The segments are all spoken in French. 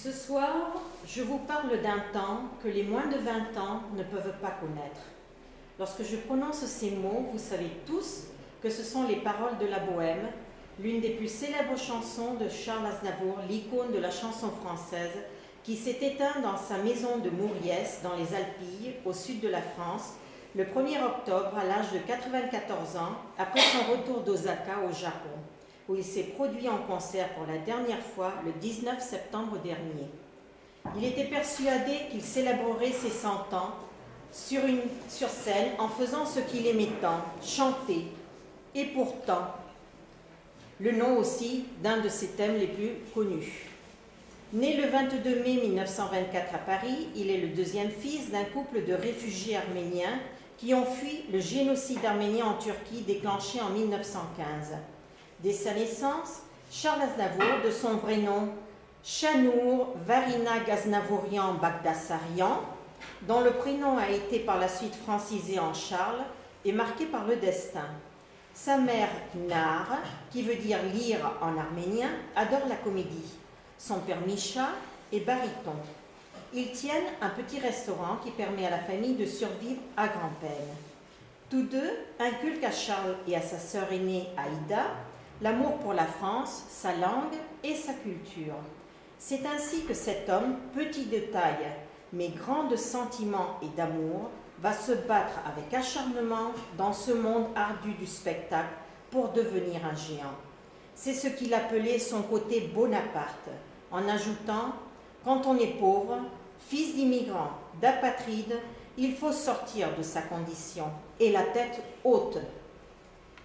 Ce soir, je vous parle d'un temps que les moins de 20 ans ne peuvent pas connaître. Lorsque je prononce ces mots, vous savez tous que ce sont les paroles de la Bohème, l'une des plus célèbres chansons de Charles Aznavour, l'icône de la chanson française, qui s'est éteinte dans sa maison de Mouriès, dans les Alpilles, au sud de la France, le 1er octobre, à l'âge de 94 ans, après son retour d'Osaka au Japon, où il s'est produit en concert pour la dernière fois le 19 septembre dernier. Il était persuadé qu'il célébrerait ses 100 ans sur scène en faisant ce qu'il aimait tant, chanter. Et pourtant, le nom aussi d'un de ses thèmes les plus connus. Né le 22 mai 1924 à Paris, il est le deuxième fils d'un couple de réfugiés arméniens qui ont fui le génocide arménien en Turquie déclenché en 1915. Dès sa naissance, Charles Aznavour, de son vrai nom Shanour Varinag Aznavourian Bagdassarian, dont le prénom a été par la suite francisé en Charles, est marqué par le destin. Sa mère, Nar, qui veut dire lire en arménien, adore la comédie. Son père, Misha, est baryton. Ils tiennent un petit restaurant qui permet à la famille de survivre à grand-peine. Tous deux inculquent à Charles et à sa sœur aînée, Aïda, l'amour pour la France, sa langue et sa culture. C'est ainsi que cet homme, petit de taille, mais grand de sentiments et d'amour, va se battre avec acharnement dans ce monde ardu du spectacle pour devenir un géant. C'est ce qu'il appelait son côté Bonaparte, en ajoutant « Quand on est pauvre, fils d'immigrants, d'apatrides, il faut sortir de sa condition et la tête haute. »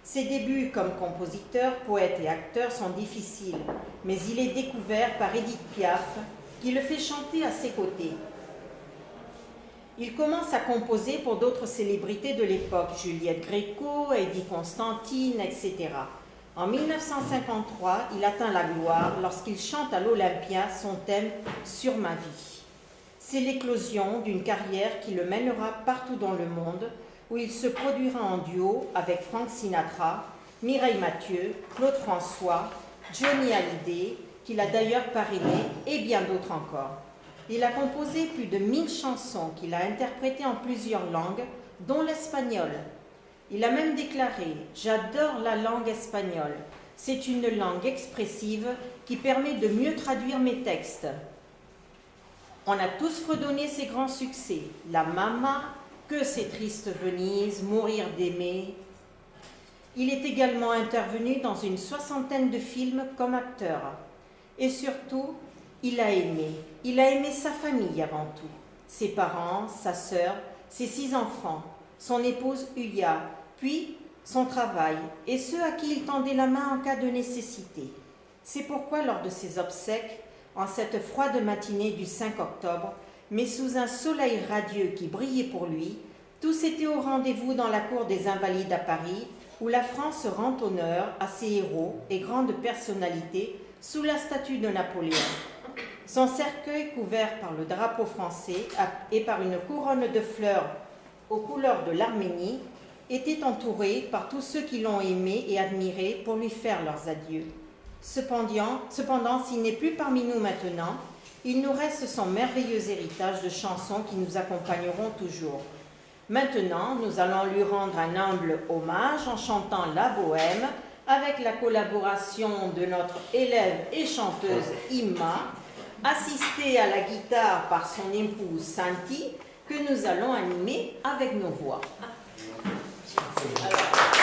Ses débuts comme compositeur, poète et acteur sont difficiles, mais il est découvert par Édith Piaf, qui le fait chanter à ses côtés. Il commence à composer pour d'autres célébrités de l'époque, Juliette Gréco, Eddie Constantine, etc. En 1953, il atteint la gloire lorsqu'il chante à l'Olympia son thème « Sur ma vie ». C'est l'éclosion d'une carrière qui le mènera partout dans le monde, où il se produira en duo avec Frank Sinatra, Mireille Mathieu, Claude François, Johnny Hallyday, qu'il a d'ailleurs parrainé, et bien d'autres encore. Il a composé plus de 1000 chansons qu'il a interprétées en plusieurs langues, dont l'espagnol. Il a même déclaré « J'adore la langue espagnole. C'est une langue expressive qui permet de mieux traduire mes textes. » On a tous fredonné ses grands succès, La Mama, Que c'est triste Venise, Mourir d'aimer. Il est également intervenu dans une 60aine de films comme acteur. Et surtout, il a aimé sa famille avant tout, ses parents, sa sœur, ses 6 enfants, son épouse Huya, puis son travail et ceux à qui il tendait la main en cas de nécessité. C'est pourquoi lors de ses obsèques, en cette froide matinée du 5 octobre, mais sous un soleil radieux qui brillait pour lui, tous étaient au rendez-vous dans la cour des Invalides à Paris, où la France rend honneur à ses héros et grandes personnalités sous la statue de Napoléon. Son cercueil couvert par le drapeau français et par une couronne de fleurs aux couleurs de l'Arménie était entouré par tous ceux qui l'ont aimé et admiré pour lui faire leurs adieux. Cependant, s'il n'est plus parmi nous maintenant, il nous reste son merveilleux héritage de chansons qui nous accompagneront toujours. Maintenant, nous allons lui rendre un humble hommage en chantant La Bohème avec la collaboration de notre élève et chanteuse Imma, assistée à la guitare par son épouse Santi, que nous allons animer avec nos voix. Alors,